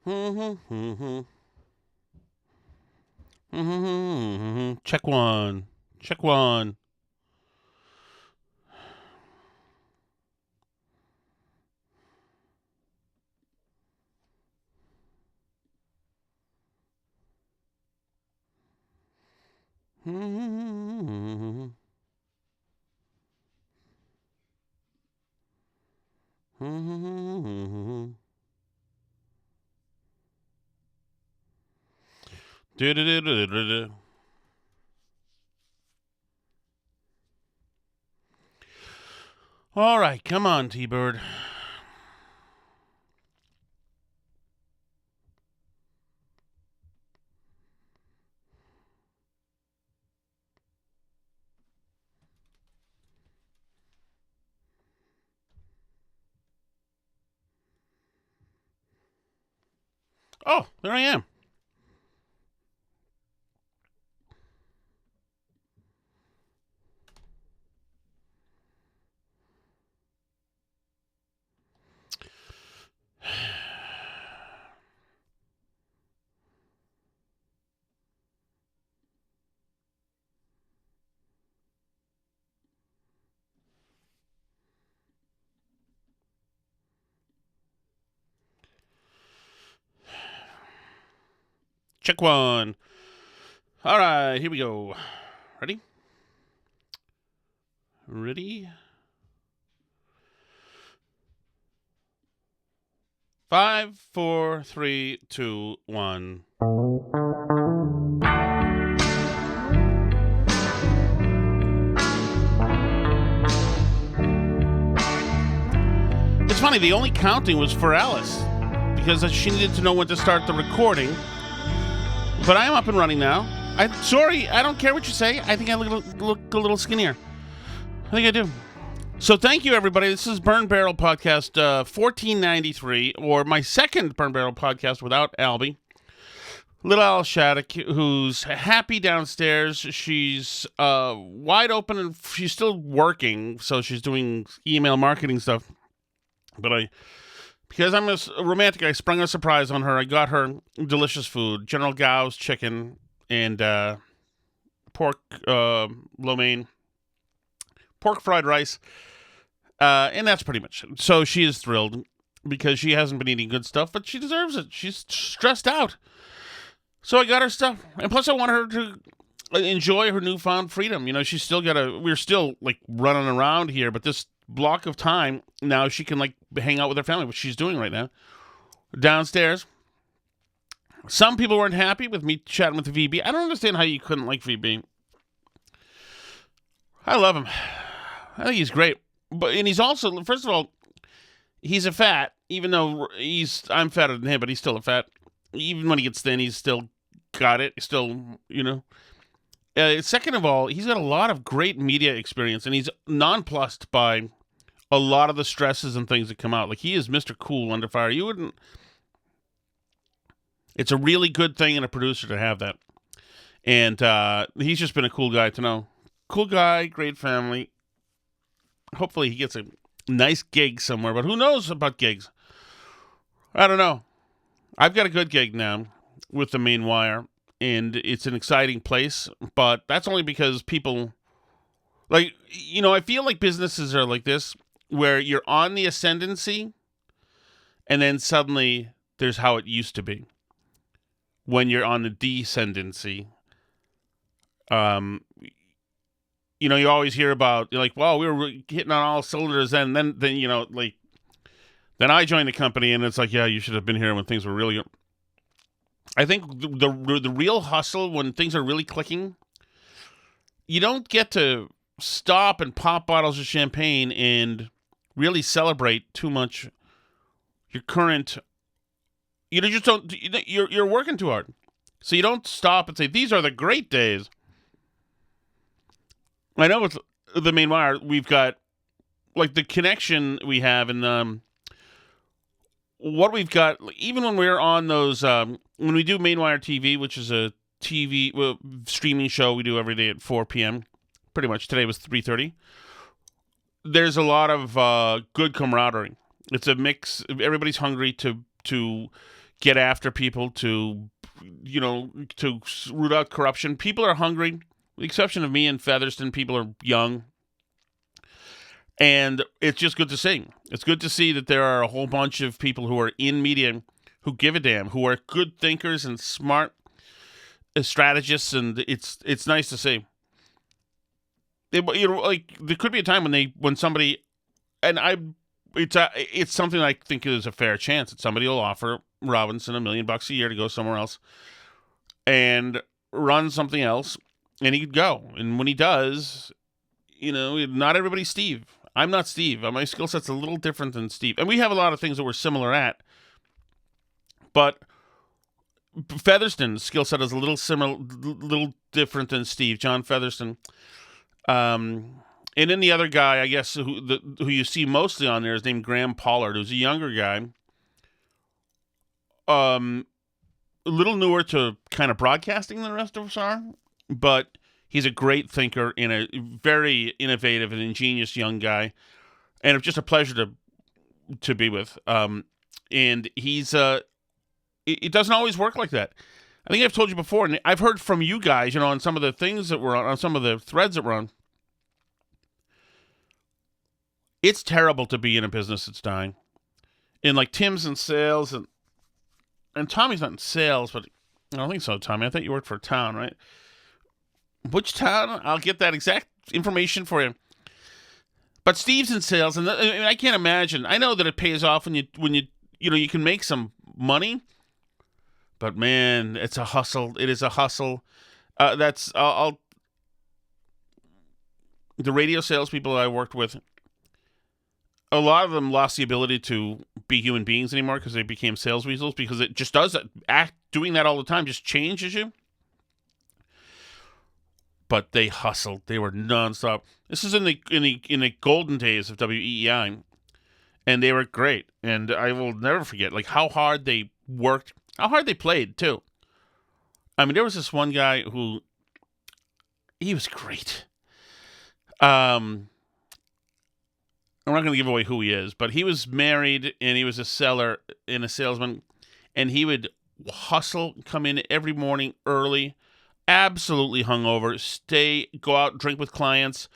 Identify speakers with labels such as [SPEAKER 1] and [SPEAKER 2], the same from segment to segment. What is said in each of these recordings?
[SPEAKER 1] Check one. Check one. All right, come on, T-Bird. Oh, there I am. Check one. All right, here we go. Ready? Ready? 5, 4, 3, 2, 1. It's funny, the only counting was for Alice because she needed to know when to start the recording. But I am up and running now. Sorry, I don't care what you say. I think I look a little skinnier. I think I do. So thank you, everybody. This is Burn Barrel Podcast 1493, or my second Burn Barrel Podcast without Albie. Little Al Shattuck, who's happy downstairs. She's wide open and she's still working, so she's doing email marketing stuff. But because I'm a romantic, I sprung a surprise on her. I got her delicious food, General Gao's chicken and pork lo mein, pork fried rice. And that's pretty much it. So she is thrilled because she hasn't been eating good stuff, but she deserves it. She's stressed out. So I got her stuff. And plus I want her to enjoy her newfound freedom. You know, she's still we're still like running around here, but this block of time, now she can like hang out with her family, which she's doing right now. Downstairs. Some people weren't happy with me chatting with VB. I don't understand how you couldn't like VB. I love him. I think he's great. And he's also, first of all, he's a fat, even though I'm fatter than him, but he's still a fat. Even when he gets thin, he's still got it. Still, you know. Second of all, he's got a lot of great media experience, and he's nonplussed by a lot of the stresses and things that come out. Like, he is Mr. Cool under fire. You wouldn't... It's a really good thing in a producer to have that. And he's just been a cool guy to know. Cool guy, great family. Hopefully he gets a nice gig somewhere, but who knows about gigs? I don't know. I've got a good gig now with the Main Wire, and it's an exciting place, but that's only because people, like, you know, I feel like businesses are like this, where you're on the ascendancy, and then suddenly there's how it used to be when you're on the descendancy. You know, you always hear about, like, well, we were hitting on all cylinders, and then you know, like, then I joined the company, and it's like, yeah, you should have been here when things were really good. I think the real hustle, when things are really clicking, you don't get to stop and pop bottles of champagne and really celebrate too much your current, you just don't, you're working too hard. So you don't stop and say, these are the great days. I know with the Main Wire, we've got, like, the connection we have and what we've got, even when we're on those, when we do Main Wire TV, which is a TV streaming show we do every day at 4 p.m., pretty much. Today was 3:30. There's a lot of good camaraderie. It's a mix. Everybody's hungry to get after people, to root out corruption. People are hungry, with the exception of me and Featherston. People are young. And it's just good to see. It's good to see that there are a whole bunch of people who are in media who give a damn, who are good thinkers and smart strategists, and it's nice to see. There could be a time when somebody, and it's something I think is a fair chance that somebody will offer Robinson $1 million a year to go somewhere else and run something else, and he could go. And when he does, not everybody's Steve. I'm not Steve. My skill set's a little different than Steve. And we have a lot of things that we're similar at. But Featherston's skill set is a little different than Steve, John Featherston. And then the other guy, I guess, who you see mostly on there is named Graham Pollard, who's a younger guy. A little newer to kind of broadcasting than the rest of us are. But he's a great thinker and a very innovative and ingenious young guy, and it's just a pleasure to be with. And he's it doesn't always work like that. I think I've told you before, and I've heard from you guys, on some of the things that we're on some of the threads that we're on. It's terrible to be in a business that's dying. And like Tim's in sales, and Tommy's not in sales, but I don't think so, Tommy. I thought you worked for a town, right? Which town? I'll get that exact information for you. But Steve's in sales, and I can't imagine. I know that it pays off when you can make some money. But man, it's a hustle. It is a hustle. The radio salespeople I worked with, a lot of them lost the ability to be human beings anymore because they became sales weasels, because it just does that. Doing that all the time just changes you. But they hustled. They were nonstop. This is in the golden days of WEEI, and they were great. And I will never forget how hard they worked, how hard they played too. I mean, there was this one guy who, he was great. I'm not going to give away who he is, but he was married and he was a seller and a salesman, and he would hustle, come in every morning early, absolutely hungover, go out, drink with clients,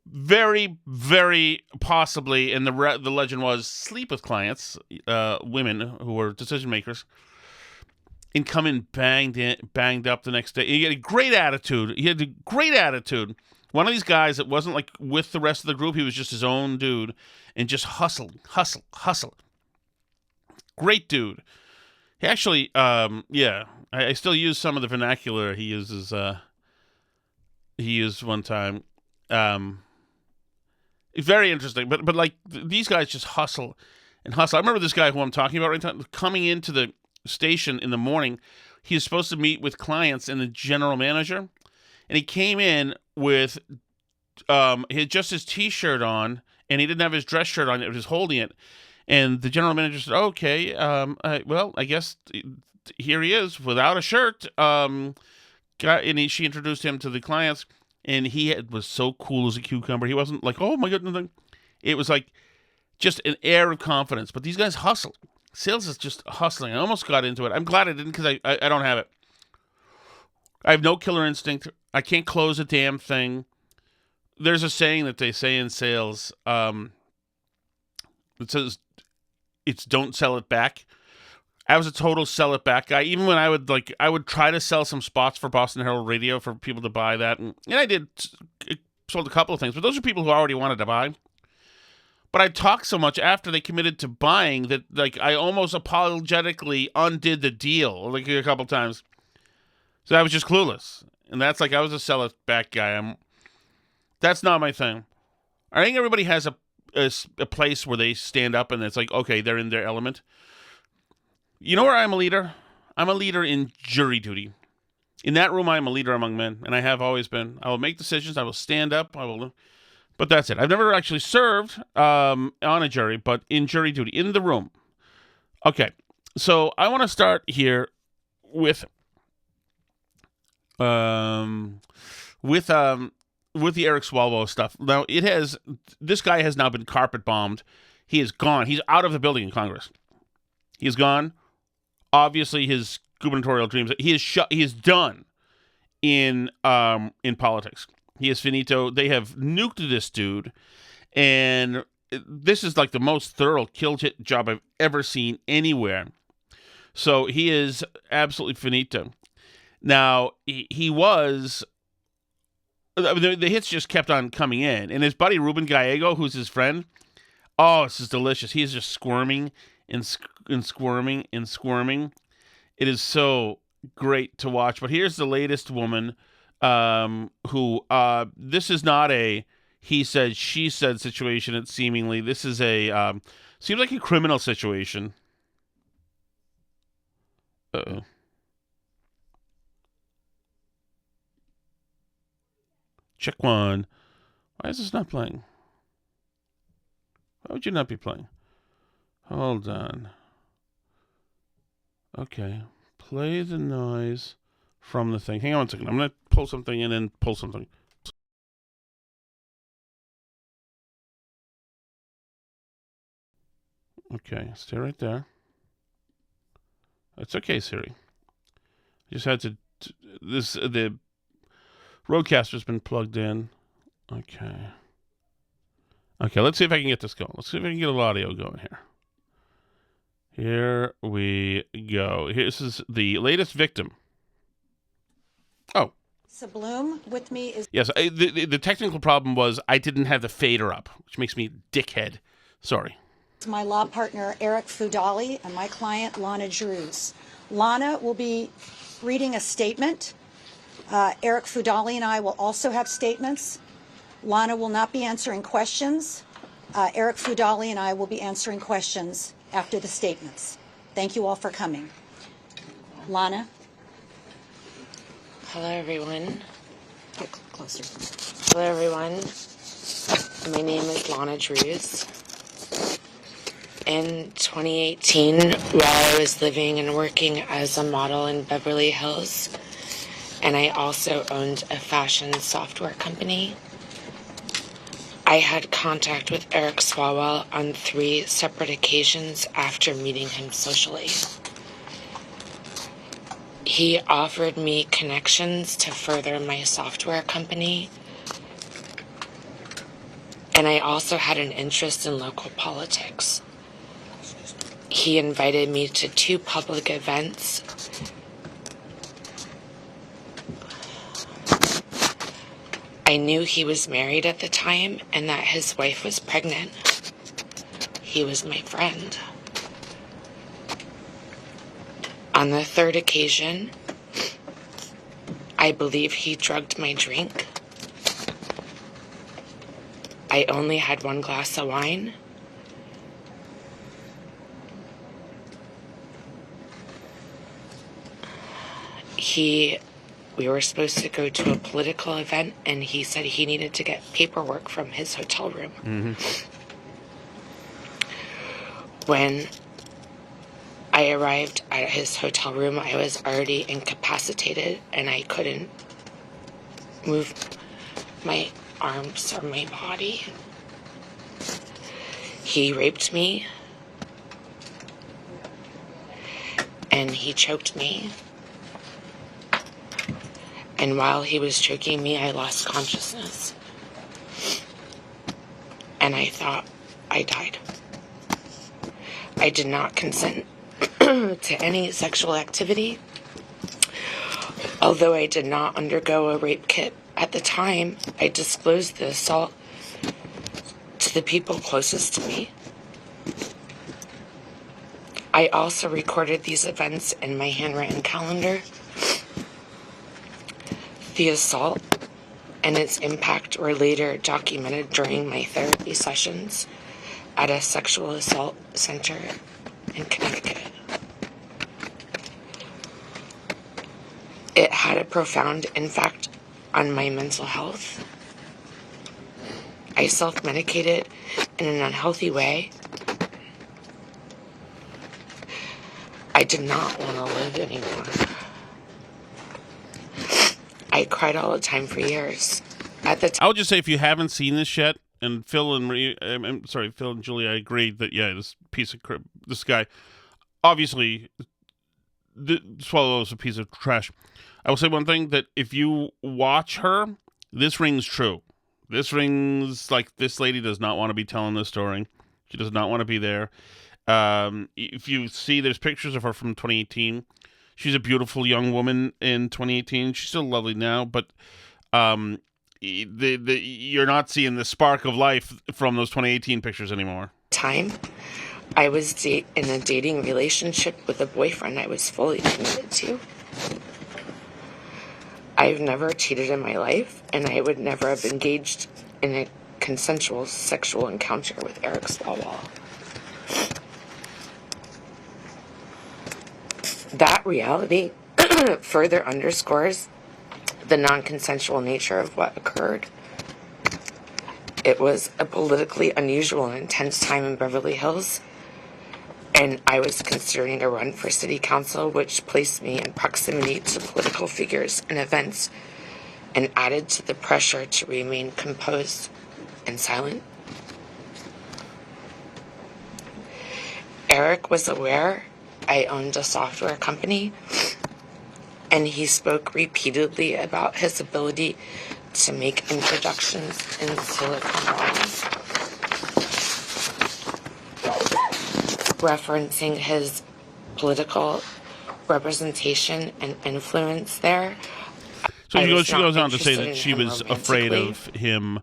[SPEAKER 1] very, very possibly, and the legend was, sleep with clients, women who were decision makers, and come in banged up the next day. He had a great attitude. One of these guys that wasn't like with the rest of the group, he was just his own dude, and just hustle. Great dude. He actually, I still use some of the vernacular he uses. He used one time. It's very interesting, but like these guys just hustle and hustle. I remember this guy who I'm talking about right now coming into the station in the morning. He was supposed to meet with clients and the general manager, and he came in with he had just his T-shirt on, and he didn't have his dress shirt on. He was holding it, and the general manager said, "Okay, well, I guess." Here he is without a shirt. She introduced him to the clients, and he was so cool as a cucumber. He wasn't like, oh my goodness. It was like just an air of confidence. But these guys hustle. Sales is just hustling. I almost got into it. I'm glad I didn't, because I don't have it. I have no killer instinct. I can't close a damn thing. There's a saying that they say in sales. It says, it's don't sell it back. I was a total sell it back guy. Even when I would try to sell some spots for Boston Herald Radio for people to buy that. And I did, sold a couple of things, but those are people who already wanted to buy. But I talked so much after they committed to buying that I almost apologetically undid the deal a couple times. So I was just clueless. And that's I was a sell it back guy. That's not my thing. I think everybody has a place where they stand up and it's okay, they're in their element. You know where I'm a leader? I'm a leader in jury duty. In that room, I am a leader among men, and I have always been. I will make decisions. I will stand up. But that's it. I've never actually served on a jury, but in jury duty, in the room. Okay, so I want to start here with the Eric Swalwell stuff. Now, this guy has now been carpet bombed. He is gone. He's out of the building in Congress. He is gone Obviously, his gubernatorial dreams. He is done in politics. He is finito. They have nuked this dude, and this is like the most thorough kill job I've ever seen anywhere. So he is absolutely finito. Now, he was... The hits just kept on coming in. And his buddy Ruben Gallego, who's his friend, oh, this is delicious. He is just squirming and squirming and squirming. It is so great to watch. But here's the latest woman who... this is not a he said, she said situation. It's seemingly... This is a... seems like a criminal situation. Uh-oh. Check one. Why is this not playing? Why would you not be playing? Hold on. Okay. Play the noise from the thing. Hang on 1 second. I'm going to pull something in and pull something. Okay. Stay right there. It's okay, Siri. Just had to... The Roadcaster's been plugged in. Okay. Okay, let's see if I can get this going. Let's see if I can get a little audio going here. Here we go. This is the latest victim. Oh.
[SPEAKER 2] Bloom with me is...
[SPEAKER 1] Yes, the technical problem was I didn't have the fader up, which makes me dickhead. Sorry.
[SPEAKER 2] My law partner, Eric Fudali, and my client, Lana Drews. Lana will be reading a statement. Eric Fudali and I will also have statements. Lana will not be answering questions. Eric Fudali and I will be answering questions after the statements. Thank you all for coming. Lana?
[SPEAKER 3] Hello, everyone.
[SPEAKER 2] Get closer.
[SPEAKER 3] Hello, everyone. My name is Lana Drews. In 2018, while I was living and working as a model in Beverly Hills, and I also owned a fashion software company, I had contact with Eric Swalwell on 3 separate occasions after meeting him socially. He offered me connections to further my software company, and I also had an interest in local politics. He invited me to 2 public events. I knew he was married at the time and that his wife was pregnant. He was my friend. On the 3rd occasion, I believe he drugged my drink. I only had 1 glass of wine. We were supposed to go to a political event, and he said he needed to get paperwork from his hotel room.
[SPEAKER 1] Mm-hmm.
[SPEAKER 3] When I arrived at his hotel room, I was already incapacitated, and I couldn't move my arms or my body. He raped me, and he choked me. And while he was choking me, I lost consciousness. And I thought I died. I did not consent to any sexual activity. Although I did not undergo a rape kit at the time, I disclosed the assault to the people closest to me. I also recorded these events in my handwritten calendar. The assault and its impact were later documented during my therapy sessions at a sexual assault center in Connecticut. It had a profound impact on my mental health. I self-medicated in an unhealthy way. I did not want to live anymore. I cried all the time for years.
[SPEAKER 1] I would just say, if you haven't seen this yet, and Phil and Julie, I agree that, yeah, this piece of crap, this guy, obviously Swalwell is a piece of trash. I will say one thing, that if you watch her, this rings true. This rings like this lady does not want to be telling this story. She does not want to be there. If you see, there's pictures of her from 2018. She's a beautiful young woman in 2018. She's still lovely now, but you're not seeing the spark of life from those 2018 pictures anymore.
[SPEAKER 3] Time, I was in a dating relationship with a boyfriend I was fully committed to. I've never cheated in my life, and I would never have engaged in a consensual sexual encounter with Eric Swalwell. That reality further underscores the non-consensual nature of what occurred. It was a politically unusual and intense time in Beverly Hills, and I was considering a run for city council, which placed me in proximity to political figures and events and added to the pressure to remain composed and silent. Eric was aware I owned a software company, and he spoke repeatedly about his ability to make introductions in Silicon Valley, referencing his political representation and influence there.
[SPEAKER 1] So she goes on to say that she was afraid of him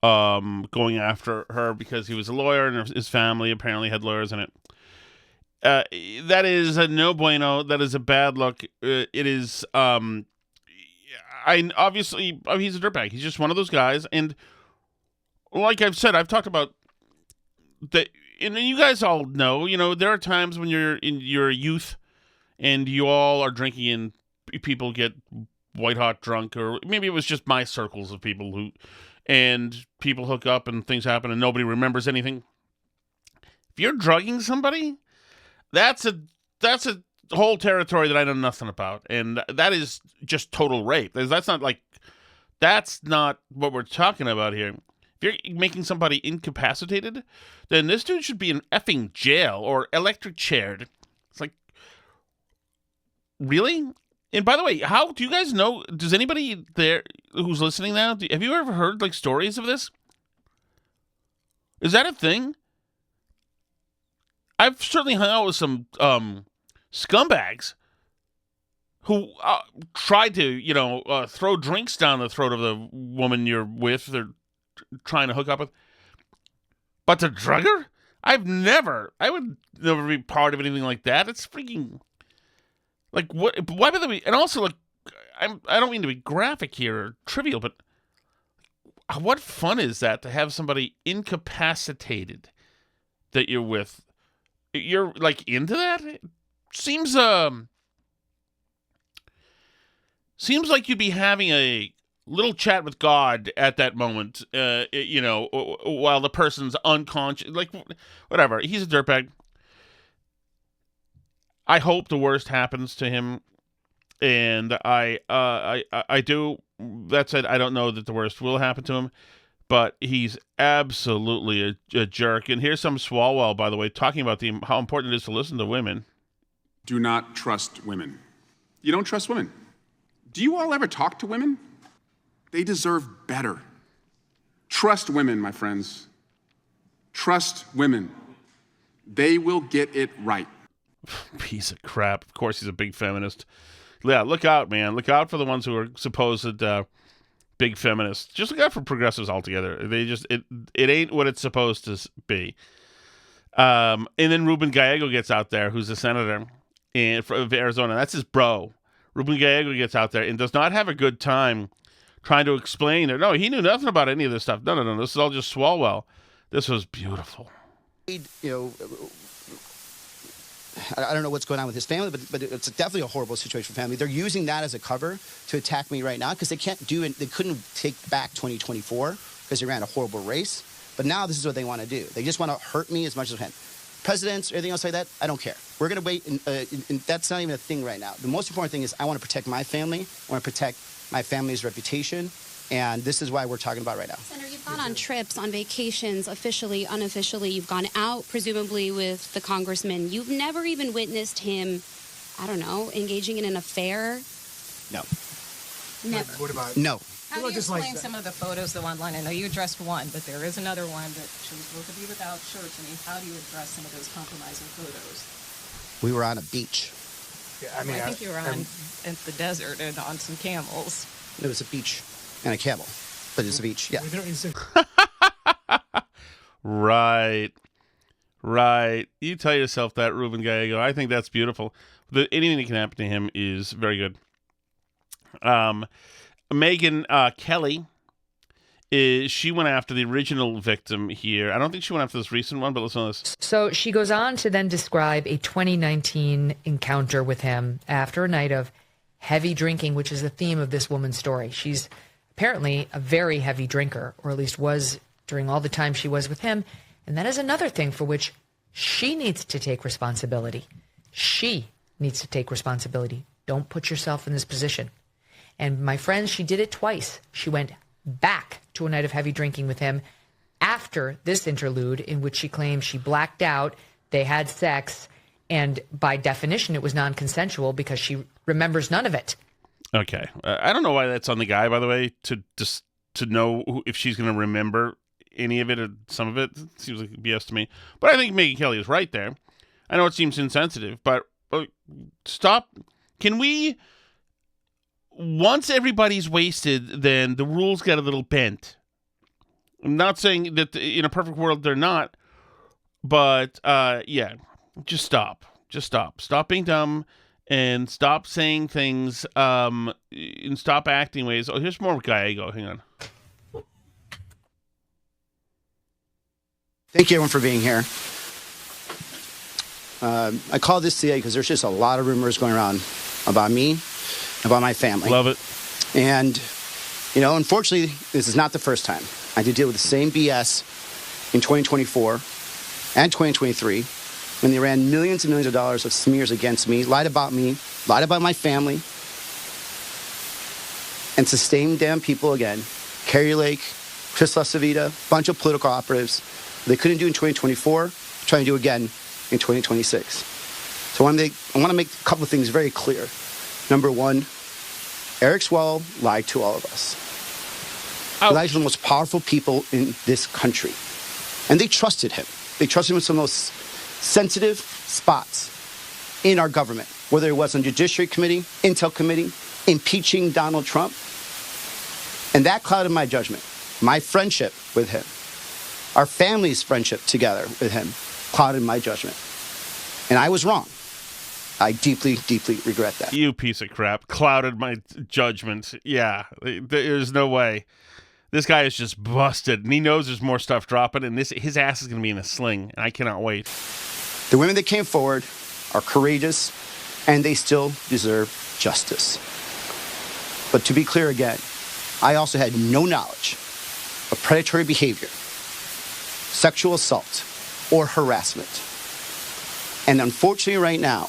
[SPEAKER 1] going after her because he was a lawyer and his family apparently had lawyers in it. That is a no bueno. That is a bad look. It is. Obviously he's a dirtbag. He's just one of those guys. And like I've said, I've talked about that. And you guys all know. There are times when you're in your youth, and you all are drinking, and people get white hot drunk, or maybe it was just my circles of people and people hook up and things happen, and nobody remembers anything. If you're drugging somebody, that's a whole territory that I know nothing about, and that is just total rape. That's not what we're talking about here. If you're making somebody incapacitated, then this dude should be in effing jail or electric chaired. It's like, really? And by the way, how do you guys know? Does anybody there who's listening now? Have you ever heard like stories of this? Is that a thing? I've certainly hung out with some scumbags who tried to, throw drinks down the throat of the woman you're with, they're trying to hook up with. But to drug her? I would never be part of anything like that. It's freaking, like, what? Why would they be? And also, like, I don't mean to be graphic here or trivial, but what fun is that to have somebody incapacitated that you're with? You're like into that? It seems like you'd be having a little chat with God at that moment, while the person's unconscious. Like, whatever. He's a dirtbag. I hope the worst happens to him, and I do. That said, I don't know that the worst will happen to him, but he's absolutely a jerk. And here's some Swalwell, by the way, talking about how important it is to listen to women.
[SPEAKER 4] Do not trust women. You don't trust women. Do you all ever talk to women? They deserve better. Trust women, my friends. Trust women. They will get it right.
[SPEAKER 1] Piece of crap. Of course, he's a big feminist. Yeah, look out, man. Look out for the ones who are supposed big feminists. Just look out for progressives altogether. It ain't what it's supposed to be. And then Ruben Gallego gets out there, who's a senator of Arizona. That's his bro. Ruben Gallego gets out there and does not have a good time trying to explain it. No, he knew nothing about any of this stuff. No. This is all just Swalwell. This was beautiful.
[SPEAKER 5] I don't know what's going on with his family, but it's definitely a horrible situation for family. They're using that as a cover to attack me right now because they can't do it. They couldn't take back 2024 because they ran a horrible race. But now this is what they want to do. They just want to hurt me as much as they can. Presidents, everything else like that, I don't care. We're going to wait, and that's not even a thing right now. The most important thing is I want to protect my family. I want to protect my family's reputation, and this is why we're talking about right now.
[SPEAKER 6] Senator, you've gone on trips, on vacations, officially, unofficially. You've gone out, presumably, with the congressman. You've never even witnessed him I don't know, engaging in an affair?
[SPEAKER 5] No.
[SPEAKER 6] Never.
[SPEAKER 7] What about?
[SPEAKER 5] No.
[SPEAKER 8] How do you explain some of the photos that were online? I know you addressed one, but there is another one that shows both of you without shirts. I mean, how do you address some of those compromising photos?
[SPEAKER 5] We were on a beach.
[SPEAKER 7] Yeah, I mean,
[SPEAKER 8] I think you were in the desert and on some camels.
[SPEAKER 5] It was a beach and a camel, but it's a beach. Yeah.
[SPEAKER 1] Right. Right. You tell yourself that, Ruben Gallego. I think that's beautiful. Anything that can happen to him is very good. Megan Kelly, she went after the original victim here. I don't think she went after this recent one, but listen to this.
[SPEAKER 9] So she goes on to then describe a 2019 encounter with him after a night of heavy drinking, which is the theme of this woman's story. She's apparently a very heavy drinker, or at least was during all the time she was with him. And that is another thing for which she needs to take responsibility. She needs to take responsibility. Don't put yourself in this position. And my friends, she did it twice. She went back to a night of heavy drinking with him after this interlude in which she claimed she blacked out, they had sex, and by definition it was non-consensual because she remembers none of it.
[SPEAKER 1] Okay. I don't know why that's on the guy, by the way, to know if she's going to remember any of it or some of it. It seems like BS to me. But I think Megan Kelly is right there. I know it seems insensitive, but stop. Can we... Once everybody's wasted, then the rules get a little bent. I'm not saying that in a perfect world they're not, but yeah, just stop. Just stop. Stop being dumb and stop saying things and stop acting ways. Oh, here's more Gallego. Hang on.
[SPEAKER 5] Thank you, everyone, for being here. I call this today because there's just a lot of rumors going around about me, about my family.
[SPEAKER 1] Love it.
[SPEAKER 5] And, you know, unfortunately, this is not the first time. I did deal with the same BS in 2024 and 2023 when they ran millions and millions of dollars of smears against me, lied about my family, and it's the same damn people again. Carrie Lake, Chris LaCivita, bunch of political operatives. They couldn't do in 2024, trying to do again in 2026. So I want to make a couple of things very clear. Number one, Eric Swalwell lied to all of us. He lied to the most powerful people in this country. And they trusted him. They trusted him with some of the most sensitive spots in our government, whether it was on Judiciary Committee, Intel Committee, impeaching Donald Trump. And that clouded my judgment, my friendship with him, our family's friendship together with him clouded my judgment. And I was wrong. I deeply, deeply regret that.
[SPEAKER 1] You piece of crap. Clouded my judgment. Yeah, there's no way. This guy is just busted, and he knows there's more stuff dropping, and his ass is going to be in a sling, and I cannot wait.
[SPEAKER 5] The women that came forward are courageous, and they still deserve justice. But to be clear again, I also had no knowledge of predatory behavior, sexual assault, or harassment. And unfortunately right now,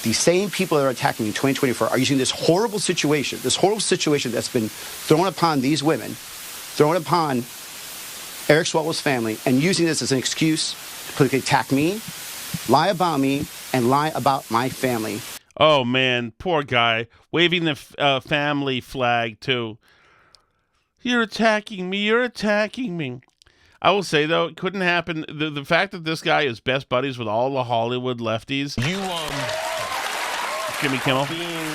[SPEAKER 5] the same people that are attacking me in 2024 are using this horrible situation that's been thrown upon these women, thrown upon Eric Swalwell's family, and using this as an excuse to politically attack me, lie about me, and lie about my family.
[SPEAKER 1] Oh, man, poor guy. Waving the family flag, too. You're attacking me. You're attacking me. I will say, though, it couldn't happen. The fact that this guy is best buddies with all the Hollywood lefties. Jimmy Kimmel.
[SPEAKER 10] Being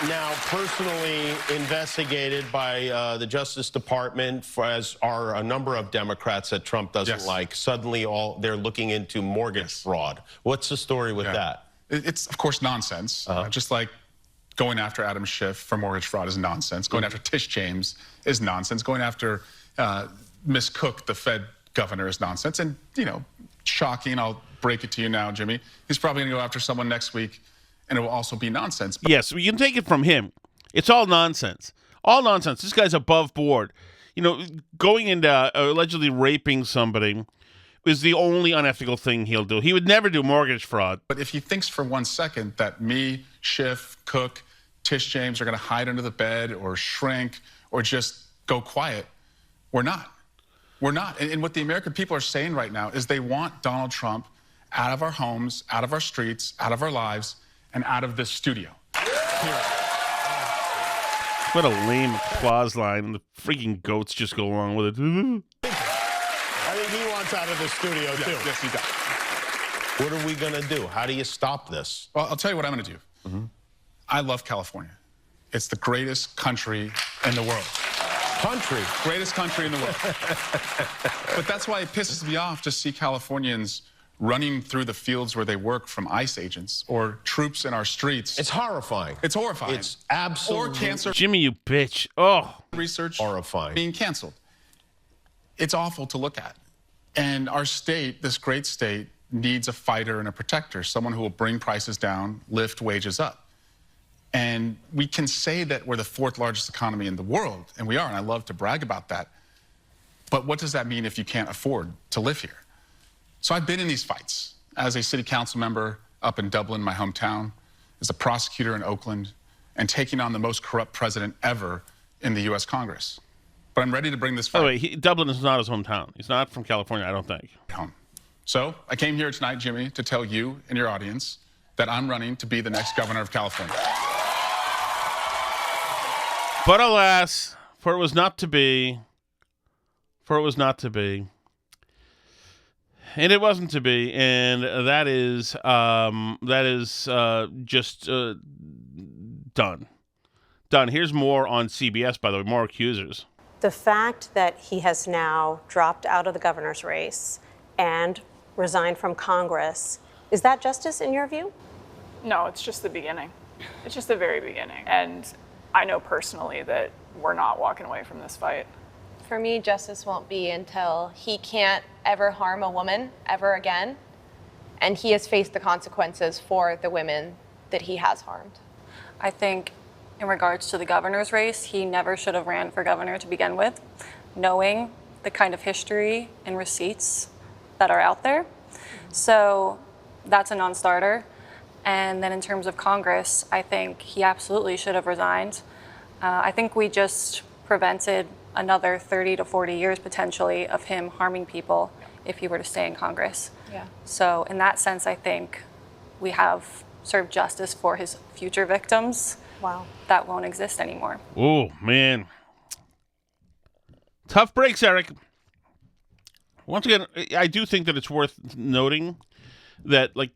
[SPEAKER 10] now personally investigated by the Justice Department, as are a number of Democrats that Trump doesn't like. Suddenly, they're looking into mortgage fraud. What's the story with that?
[SPEAKER 4] It's, of course, nonsense. Just like going after Adam Schiff for mortgage fraud is nonsense. Going after Tish James is nonsense. Going after Miss Cook, the Fed governor, is nonsense. And, you know, shocking, I'll break it to you now, Jimmy. He's probably going to go after someone next week, and it will also be nonsense.
[SPEAKER 1] Yes, we can take it from him. It's all nonsense. All nonsense. This guy's above board. You know, going into allegedly raping somebody is the only unethical thing he'll do. He would never do mortgage fraud.
[SPEAKER 4] But if he thinks for 1 second that me, Schiff, Cook, Tish James are going to hide under the bed or shrink or just go quiet, we're not. We're not. And what the American people are saying right now is they want Donald Trump out of our homes, out of our streets, out of our lives, and out of this studio. Period.
[SPEAKER 1] What a lame applause line. And the freaking goats just go along with it.
[SPEAKER 10] I think he wants out of the studio, too.
[SPEAKER 4] Yes, he does.
[SPEAKER 10] What are we going to do? How do you stop this?
[SPEAKER 4] Well, I'll tell you what I'm going to do. I love California. It's the greatest country in the world. Greatest country in the world. But that's why it pisses me off to see Californians running through the fields where they work from ICE agents or troops in our streets.
[SPEAKER 10] It's horrifying.
[SPEAKER 4] It's horrifying.
[SPEAKER 10] It's absolutely
[SPEAKER 4] Or cancer
[SPEAKER 1] Jimmy, you bitch. Oh.
[SPEAKER 4] research
[SPEAKER 10] horrifying.
[SPEAKER 4] being canceled. It's awful to look at. And our state, this great state, needs a fighter and a protector, someone who will bring prices down, lift wages up. And we can say that we're the 4th largest economy in the world, and we are, and I love to brag about that. But what does that mean if you can't afford to live here? So I've been in these fights as a city council member up in Dublin, my hometown, as a prosecutor in Oakland, and taking on the most corrupt president ever in the U.S. Congress. But I'm ready to bring this fight
[SPEAKER 1] By the way, Dublin is not his hometown. He's not from California, I don't think.
[SPEAKER 4] home. So I came here tonight, Jimmy, to tell you and your audience that I'm running to be the next governor of California.
[SPEAKER 1] But alas, for it was not to be. For it was not to be. And it wasn't to be, and that is just done. Done. Here's more on CBS, by the way, more accusers.
[SPEAKER 7] The fact that he has now dropped out of the governor's race and resigned from Congress, is that justice in your view?
[SPEAKER 11] No, it's just the beginning. It's just the very beginning. And I know personally that we're not walking away from this fight.
[SPEAKER 12] For me, justice won't be until he can't ever harm a woman ever again, and he has faced the consequences for the women that he has harmed.
[SPEAKER 11] I think in regards to the governor's race, he never should have ran for governor to begin with, knowing the kind of history and receipts that are out there. So that's a non-starter. And then in terms of Congress, I think he absolutely should have resigned. I think we just prevented another 30 to 40 years potentially of him harming people if he were to stay in Congress.
[SPEAKER 12] Yeah.
[SPEAKER 11] So in that sense, I think we have served justice for his future victims.
[SPEAKER 7] Wow.
[SPEAKER 11] That won't exist anymore.
[SPEAKER 1] Oh, man. Tough breaks, Eric. Once again, I do think that it's worth noting that, like,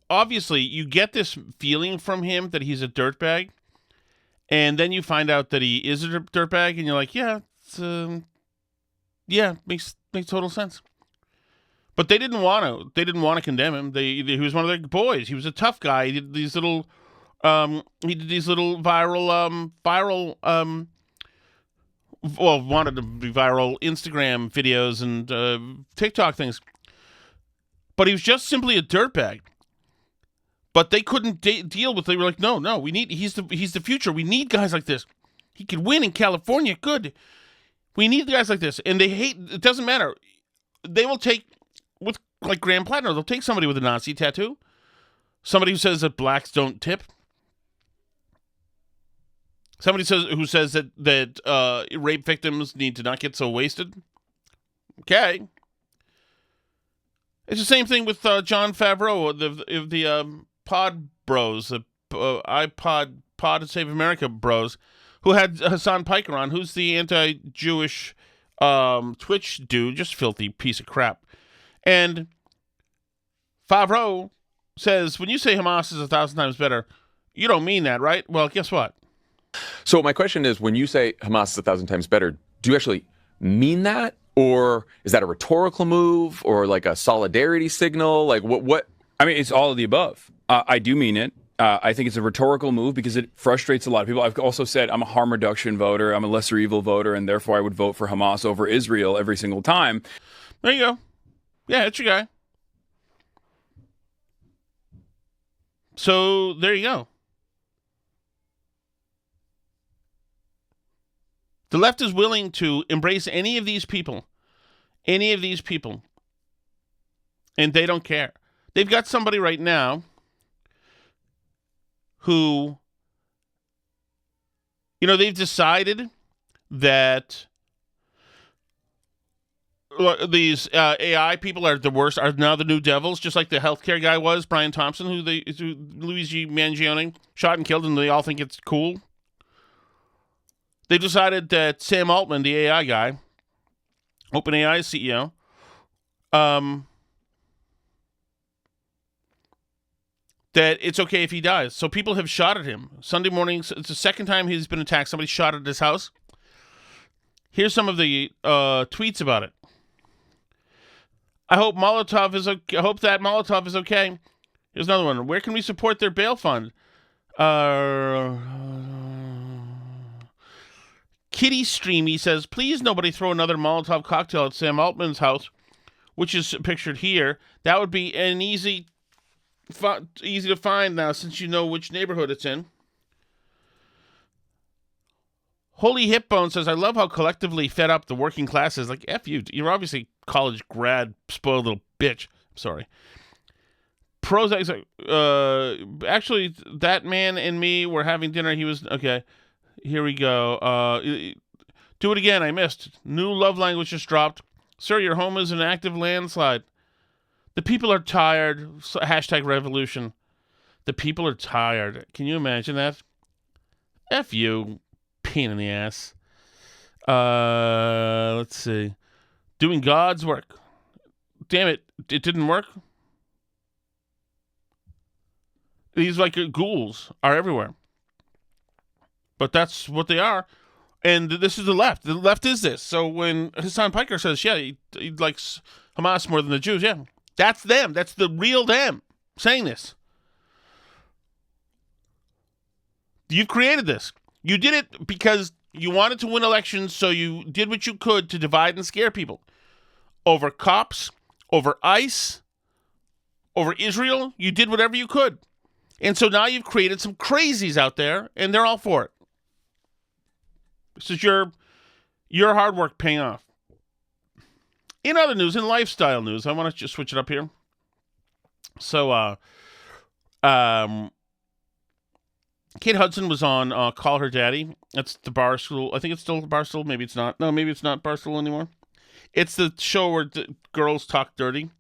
[SPEAKER 1] obviously you get this feeling from him that he's a dirtbag, and then you find out that he is a dirtbag, and you're like, yeah, makes total sense. But they didn't want to. They didn't want to condemn him. He was one of their boys. He was a tough guy. He did these little, wanted to be viral Instagram videos and TikTok things. But he was just simply a dirtbag. But they couldn't deal with it. They were like, no, he's the future. We need guys like this. He could win in California. Good. We need guys like this. And they hate, it doesn't matter. They will take, with like Graham Plattner, they'll take somebody with a Nazi tattoo. Somebody who says that blacks don't tip. Somebody who says that rape victims need to not get so wasted. Okay. It's the same thing with John Favreau, the Pod Bros, the Pod Save America Bros, who had Hassan Piker on, who's the anti-Jewish Twitch dude, just filthy piece of crap. And Favreau says, when you say Hamas is 1,000 times better, you don't mean that, right? Well, guess what?
[SPEAKER 13] So my question is, when you say Hamas is 1,000 times better, do you actually mean that? Or is that a rhetorical move or like a solidarity signal? Like what?
[SPEAKER 14] I mean, it's all of the above. I do mean it. I think it's a rhetorical move because it frustrates a lot of people. I've also said I'm a harm reduction voter. I'm a lesser evil voter, and therefore I would vote for Hamas over Israel every single time.
[SPEAKER 1] There you go. Yeah, it's your guy. So there you go. The left is willing to embrace any of these people, and they don't care. They've got somebody right now who, they've decided that these AI people are the worst, are now the new devils, just like the healthcare guy was, Brian Thompson, who Luigi Mangione shot and killed, and they all think it's cool. They decided that Sam Altman, the AI guy, OpenAI CEO, that it's okay if he dies. So people have shot at him. Sunday mornings, it's the second time he's been attacked. Somebody shot at his house. Here's some of the tweets about it. I hope that Molotov is okay. Here's another one. Where can we support their bail fund? Kitty Streamy says, please nobody throw another Molotov cocktail at Sam Altman's house, which is pictured here. That would be an easy to find now since you know which neighborhood it's in. Holy Hipbone says, I love how collectively fed up the working class is. Like, F you. You're obviously college grad, spoiled little bitch. I'm sorry. Prozac, actually, that man and me were having dinner. He was, okay, here we go. Do it again. I missed. New love language just dropped. Sir, your home is an active landslide. The people are tired. Hashtag revolution. The people are tired. Can you imagine that? F you. Pain in the ass. Let's see. Doing God's work. Damn it. It didn't work. These ghouls are everywhere. But that's what they are. And this is the left. The left is this. So when Hassan Piker says, yeah, he likes Hamas more than the Jews, yeah. That's them. That's the real them saying this. You've created this. You did it because you wanted to win elections, so you did what you could to divide and scare people. Over cops, over ICE, over Israel, you did whatever you could. And so now you've created some crazies out there, and they're all for it. This is your hard work paying off. In other news, in lifestyle news, I want to just switch it up here. So, Kate Hudson was on Call Her Daddy. That's the Barstool. I think it's still Barstool. Maybe it's not. No, maybe it's not Barstool anymore. It's the show where the girls talk dirty.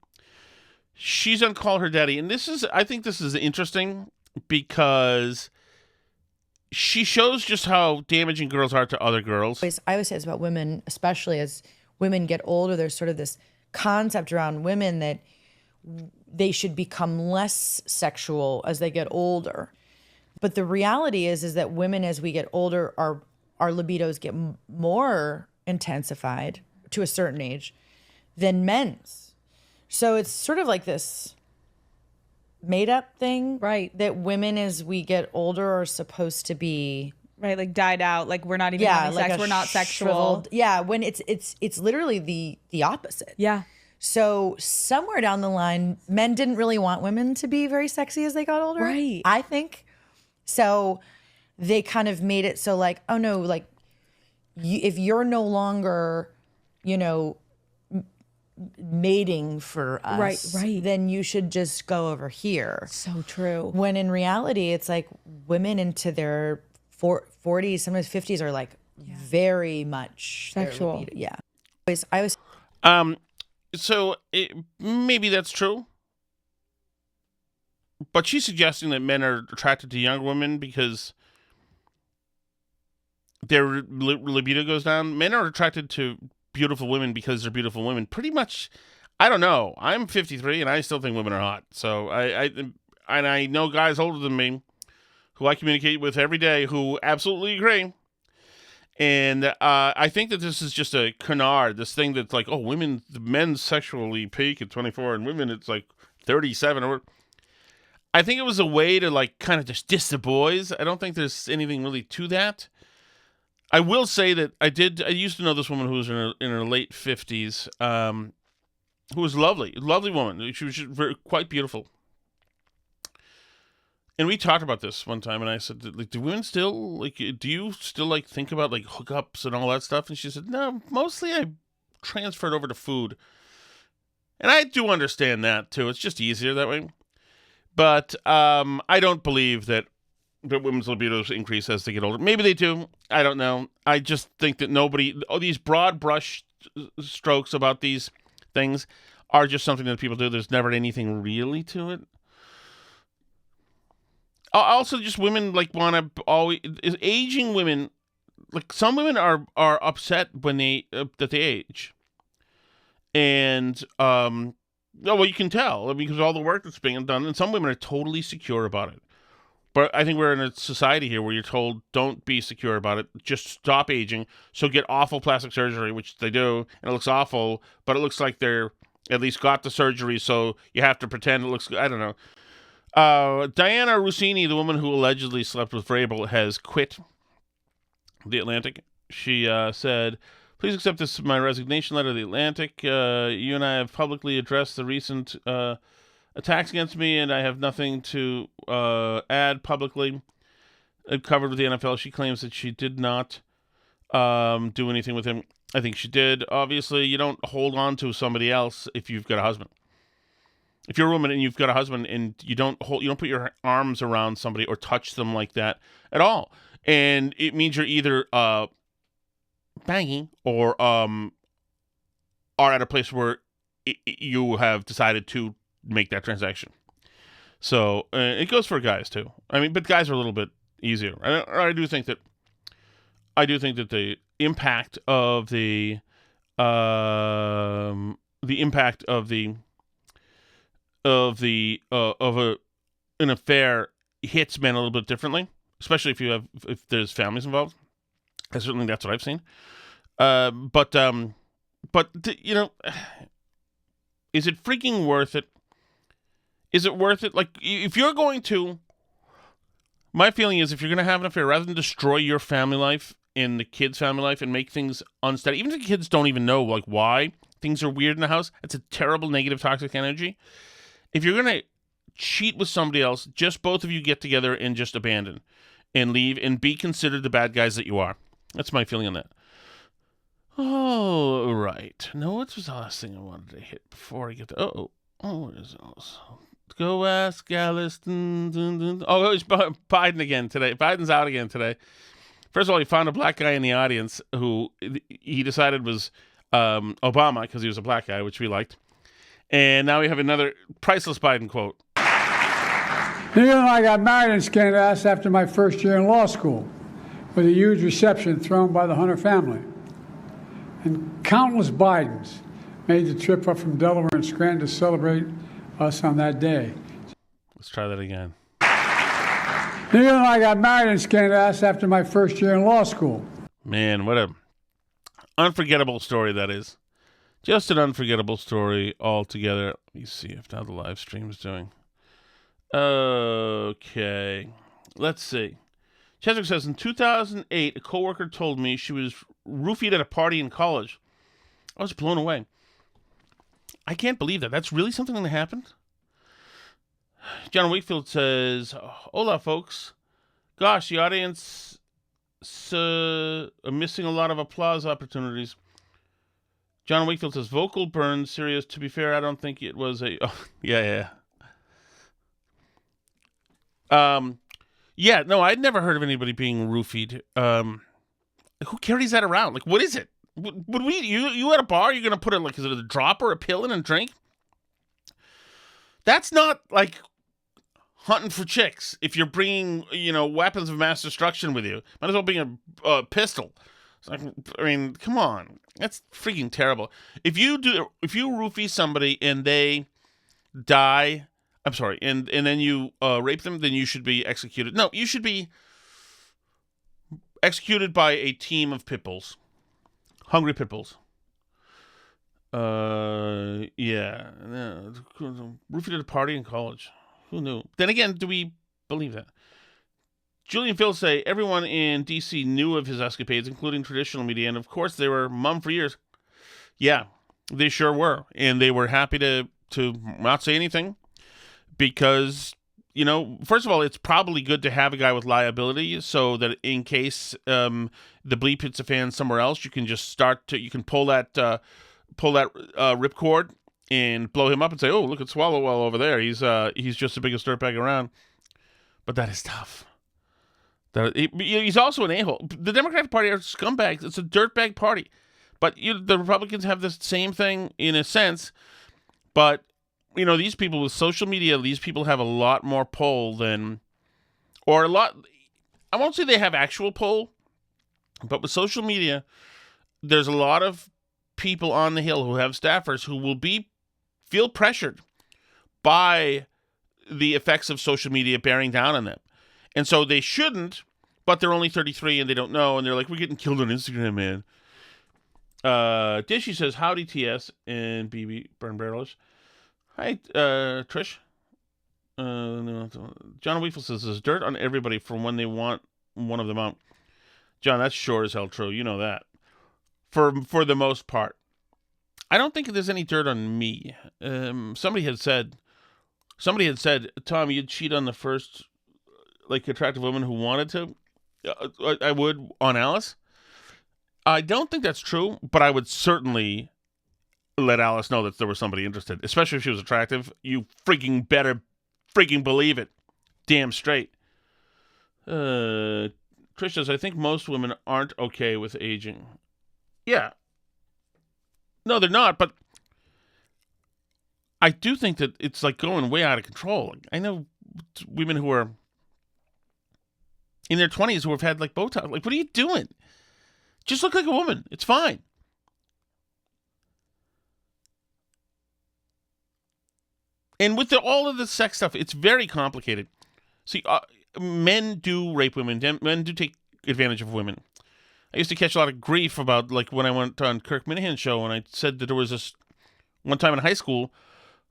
[SPEAKER 1] She's on Call Her Daddy. And I think this is interesting because she shows just how damaging girls are to other girls.
[SPEAKER 15] I always say it's about women, especially as women get older. There's sort of this concept around women that they should become less sexual as they get older. But the reality is that women, as we get older, our libidos get more intensified to a certain age than men's. So it's sort of like this made-up thing,
[SPEAKER 16] right?
[SPEAKER 15] That women, as we get older, are supposed to be
[SPEAKER 16] like died out. Like we're not even having sex. We're not sexual.
[SPEAKER 15] Yeah, when it's literally the opposite.
[SPEAKER 16] Yeah.
[SPEAKER 15] So somewhere down the line, men didn't really want women to be very sexy as they got older.
[SPEAKER 16] Right.
[SPEAKER 15] I think. So they kind of made it so like, oh no, like if you're no longer, mating for us,
[SPEAKER 16] right,
[SPEAKER 15] then you should just go over here.
[SPEAKER 16] So true.
[SPEAKER 15] When in reality, it's like women into their 40s, sometimes 50s are like very much
[SPEAKER 16] sexual.
[SPEAKER 15] Yeah. I was.
[SPEAKER 1] So maybe that's true. But she's suggesting that men are attracted to younger women because their libido goes down. Men are attracted to beautiful women because they're beautiful women. Pretty much, I don't know. I'm 53 and I still think women are hot. So I know guys older than me who I communicate with every day who absolutely agree. And I think that this is just a canard, this thing that's like, oh, the men sexually peak at 24 and women it's like 37 or I think it was a way to like kind of just diss the boys. I don't think there's anything really to that. I will say that I used to know this woman who was in her late 50s, who was lovely woman. She was quite beautiful. And we talked about this one time, and I said, like, do women still, do you still, think about, hookups and all that stuff? And she said, no, mostly I transferred over to food. And I do understand that, too. It's just easier that way. But I don't believe that women's libidos increase as they get older. Maybe they do. I don't know. I just think that these broad brush strokes about these things are just something that people do. There's never anything really to it. Also, just women like want to always aging women. Like some women are upset when that they age, and well, you can tell because of all the work that's being done, and some women are totally secure about it. But I think we're in a society here where you're told don't be secure about it, just stop aging. So get awful plastic surgery, which they do, and it looks awful, but it looks like they're at least got the surgery, so you have to pretend it looks good. I don't know. Diana Rossini, the woman who allegedly slept with Vrabel, has quit The Atlantic. She said, "Please accept this my resignation letter, The Atlantic. You and I have publicly addressed the recent attacks against me, and I have nothing to add publicly." Covered with the NFL, she claims that she did not do anything with him. I think she did. Obviously, you don't hold on to somebody else if you've got a husband. If you're a woman and you've got a husband and you don't put your arms around somebody or touch them like that at all. And it means you're either banging or are at a place where you have decided to make that transaction. So it goes for guys too. I mean, but guys are a little bit easier. I do think that the impact of an affair hits men a little bit differently, especially if there's families involved. Certainly that's what I've seen. But you know, is it freaking worth it? Is it worth it? Like, if you're going to, my feeling is if you're going to have an affair, rather than destroy your family life and the kid's family life and make things unsteady, even if the kids don't even know like why things are weird in the house, it's a terrible negative toxic energy. If you're going to cheat with somebody else, just both of you get together and just abandon and leave and be considered the bad guys that you are. That's my feeling on that. Oh, right. No, what was the last thing I wanted to hit before I get to... what is this? Go ask Alice. Oh, it was Biden again today. Biden's out again today. First of all, he found a black guy in the audience who he decided was Obama because he was a black guy, which we liked. And now we have another priceless Biden quote.
[SPEAKER 17] You know, I got married in Scandinavian after my first year in law school with a huge reception thrown by the Hunter family. And countless Bidens made the trip up from Delaware and Scranton to celebrate us on that day.
[SPEAKER 1] Let's try that again.
[SPEAKER 17] You know, I got married in Scandinavian after my first year in law school.
[SPEAKER 1] Man, what a unforgettable story that is. Just an unforgettable story altogether. Let me see if now the live stream is doing. Okay. Let's see. Cheswick says, in 2008, a coworker told me she was roofied at a party in college. I was blown away. I can't believe that. That's really something that happened? John Wakefield says, hola, folks. Gosh, the audience are missing a lot of applause opportunities. John Wakefield says, vocal burn, serious. To be fair, I don't think it was a... Oh, yeah. Yeah, no, I'd never heard of anybody being roofied. Who carries that around? Like, what is it? Would we... You at a bar, you're going to put it, like, is it a drop or a pill in and drink? That's not, like, hunting for chicks. If you're bringing, weapons of mass destruction with you. Might as well bring a pistol. It's like, I mean, come on. That's freaking terrible. If you roofie somebody and they die, I'm sorry, and then you rape them, then you should be executed. No, you should be executed by a team of pit bulls. Hungry pit bulls. Yeah. Roofied at a party in college. Who knew? Then again, do we believe that? Julian Phil say, everyone in D.C. knew of his escapades, including traditional media, and of course they were mum for years. Yeah, they sure were. And they were happy to not say anything because, first of all, it's probably good to have a guy with liability so that in case the bleep hits a fan somewhere else, you can just you can pull that ripcord and blow him up and say, oh, look at Swalwell over there. He's just the biggest dirtbag around. But that is tough. He's also an a-hole. The Democratic Party are scumbags. It's a dirtbag party. But the Republicans have the same thing in a sense. But, these people with social media, these people have a lot more pull than, or a lot, I won't say they have actual pull, but with social media, there's a lot of people on the Hill who have staffers who will feel pressured by the effects of social media bearing down on them. And so they shouldn't, but they're only 33 and they don't know, and they're like, we're getting killed on Instagram, man. Dishy says, howdy, TS and BB Burn Barrels. Hi, Trish. John Weefel says, there's dirt on everybody from when they want one of them out. John, that's sure as hell true. You know that. For the most part. I don't think there's any dirt on me. Somebody had said, Tom, you'd cheat on the first, attractive woman who wanted to. I would on Alice. I don't think that's true, but I would certainly let Alice know that there was somebody interested, especially if she was attractive. You freaking better freaking believe it. Damn straight. Trish says, I think most women aren't okay with aging. Yeah. No, they're not, but I do think that it's going way out of control. I know women who are in their 20s who have had Botox. What are you doing? Just look like a woman. It's fine. And with all of the sex stuff, it's very complicated. See, men do rape women. Men do take advantage of women. I used to catch a lot of grief about, when I went on Kirk Minahan's show, and I said that there was this one time in high school,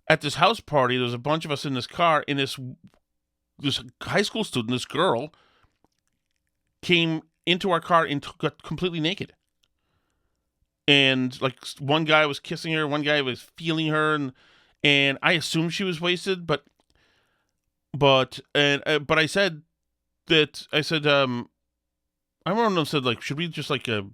[SPEAKER 1] at this house party, there was a bunch of us in this car, and this high school student, this girl, came into our car and got completely naked. And, one guy was kissing her, one guy was feeling her, and I assumed she was wasted, but I said, I don't know, said, should we just, take her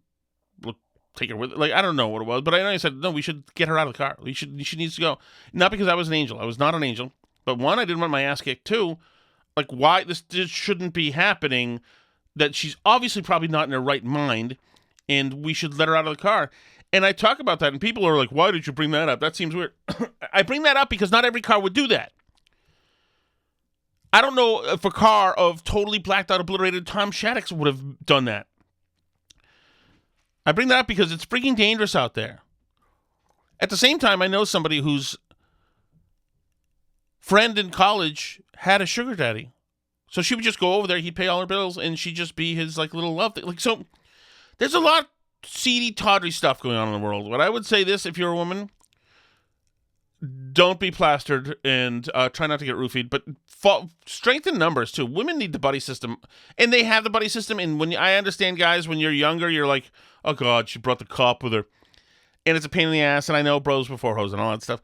[SPEAKER 1] with it? I don't know what it was, but I said, no, we should get her out of the car. She needs to go. Not because I was an angel. I was not an angel. But one, I didn't want my ass kicked. Two, why this shouldn't be happening, that she's obviously probably not in her right mind, and we should let her out of the car. And I talk about that, and people are like, why did you bring that up? That seems weird. I bring that up because not every car would do that. I don't know if a car of totally blacked out, obliterated Tom Shaddix would have done that. I bring that up because it's freaking dangerous out there. At the same time, I know somebody whose friend in college had a sugar daddy. So she would just go over there, he'd pay all her bills, and she'd just be his little love thing. So there's a lot of seedy, tawdry stuff going on in the world. But I would say this, if you're a woman, don't be plastered and try not to get roofied, but strengthen numbers too. Women need the buddy system, and they have the buddy system. And I understand, guys, when you're younger, you're like, oh God, she brought the cop with her, and it's a pain in the ass. And I know bros before hoes and all that stuff,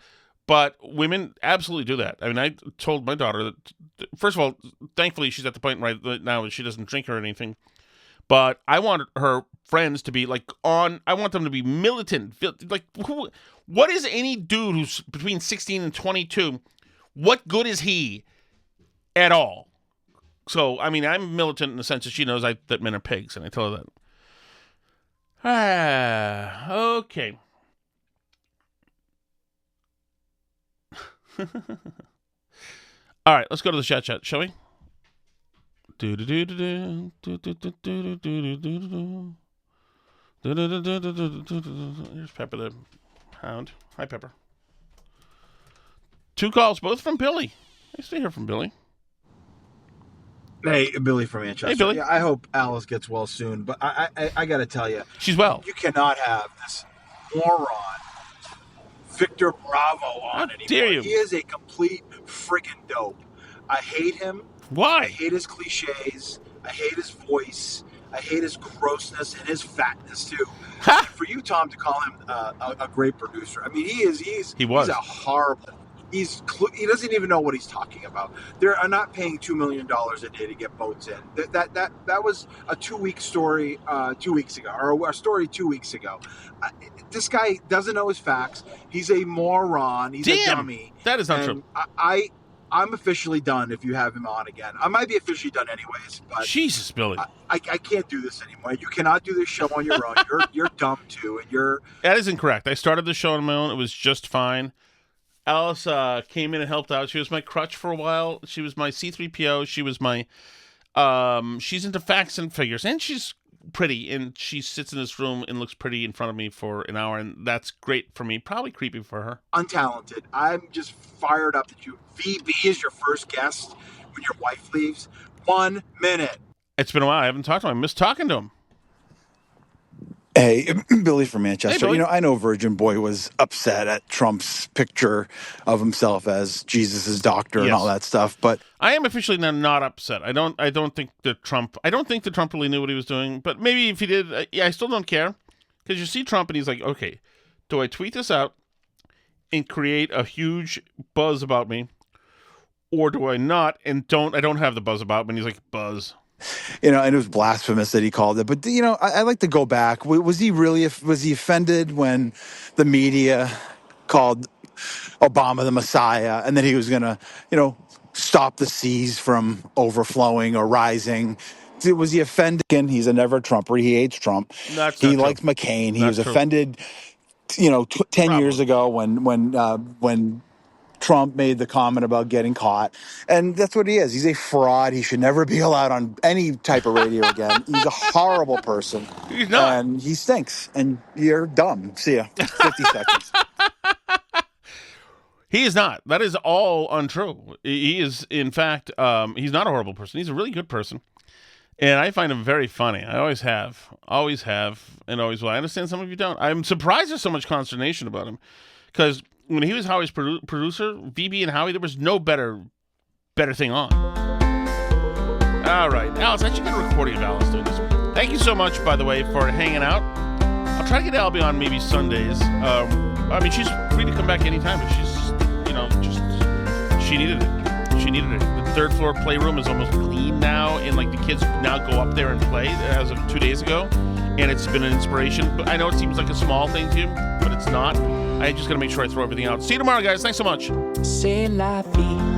[SPEAKER 1] but women absolutely do that. I mean, I told my daughter that, first of all, thankfully she's at the point right now that she doesn't drink or anything, but I want her friends to be I want them to be militant. What is any dude who's between 16 and 22? What good is he at all? So, I mean, I'm militant in the sense that she knows that men are pigs, and I tell her that. Okay. All right, let's go to the chat, shall we? Here's Pepper the Hound. Hi, Pepper. 2 calls, both from Billy. Nice to hear from Billy.
[SPEAKER 18] Hey, Billy from Manchester.
[SPEAKER 1] Hey, Billy.
[SPEAKER 18] Yeah, I hope Alice gets well soon, but I got to tell you.
[SPEAKER 1] She's well.
[SPEAKER 18] You cannot have this moron, Victor Bravo, on anymore.
[SPEAKER 1] Dare you?
[SPEAKER 18] He is a complete friggin' dope. I hate him.
[SPEAKER 1] Why?
[SPEAKER 18] I hate his cliches. I hate his voice. I hate his grossness and his fatness, too. For you, Tom, to call him a great producer, I mean, he's a horrible. He doesn't even know what he's talking about. They're not paying $2 million a day to get boats in. That was a 2-week story 2 weeks ago, or a story 2 weeks ago. This guy doesn't know his facts. He's a moron. He's a dummy.
[SPEAKER 1] That is not true.
[SPEAKER 18] I'm officially done if you have him on again. I might be officially done anyways, but
[SPEAKER 1] Jesus, Billy.
[SPEAKER 18] I can't do this anymore. You cannot do this show on your own. You're dumb too, and you're.
[SPEAKER 1] That is incorrect. I started the show on my own. It was just fine. Alice came in and helped out. She was my crutch for a while. She was my C3PO. She was my. She's into facts and figures, and she's pretty, and she sits in this room and looks pretty in front of me for an hour, and that's great for me. Probably creepy for her.
[SPEAKER 18] Untalented. I'm just fired up that you. VB is your first guest when your wife leaves. 1 minute.
[SPEAKER 1] It's been a while. I haven't talked to him. I miss talking to him.
[SPEAKER 19] Hey, Billy from Manchester.
[SPEAKER 1] Hey, Billy.
[SPEAKER 19] You know, I know Virgin Boy was upset at Trump's picture of himself as Jesus's doctor and all that stuff, but
[SPEAKER 1] I am officially not upset. I don't think that Trump really knew what he was doing, but maybe if he did, I still don't care, because you see Trump and he's like, okay, do I tweet this out and create a huge buzz about me, or do I not and I don't have the buzz about me? And he's like, buzz.
[SPEAKER 19] you know, and it was blasphemous that he called it. But, you know, I like to go back. Was he offended when the media called Obama the Messiah, and then he was going to, you know, stop the seas from overflowing or rising? Was he offended? Again, he's a never Trumper. He hates Trump. He likes McCain. He was offended, you know, 10 years ago when Trump made the comment about getting caught. And that's what he is. He's a fraud. He should never be allowed on any type of radio again. He's a horrible person.
[SPEAKER 1] He's not.
[SPEAKER 19] And he stinks. And you're dumb. See ya. 50 seconds.
[SPEAKER 1] He is not. That is all untrue. He is, in fact, he's not a horrible person. He's a really good person. And I find him very funny. I always have, and always will. I understand some of you don't. I'm surprised there's so much consternation about him, because when he was Howie's producer, VB and Howie, there was no better thing on. All right, Alice, I should get a recording of Alice doing this. Thank you so much, by the way, for hanging out. I'll try to get Albie on maybe Sundays. I mean, she's free to come back anytime, but she's, you know, she needed it. She needed it. The third floor playroom is almost clean now, and like the kids now go up there and play as of 2 days ago, and it's been an inspiration. But I know it seems like a small thing to you, but it's not. I just got to make sure I throw everything out. See you tomorrow, guys. Thanks so much.
[SPEAKER 20] C'est la vie.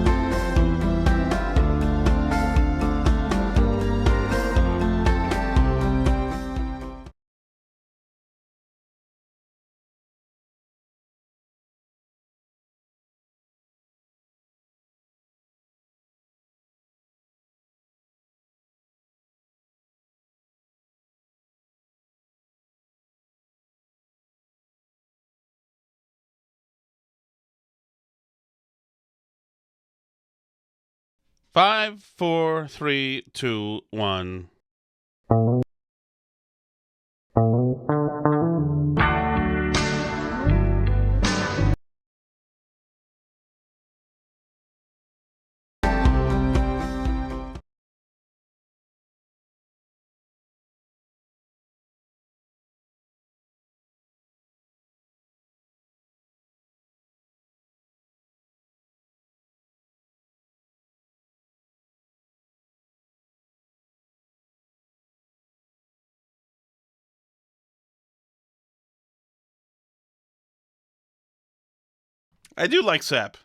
[SPEAKER 1] Five, 4, 3, 2, 1. I do like Sap.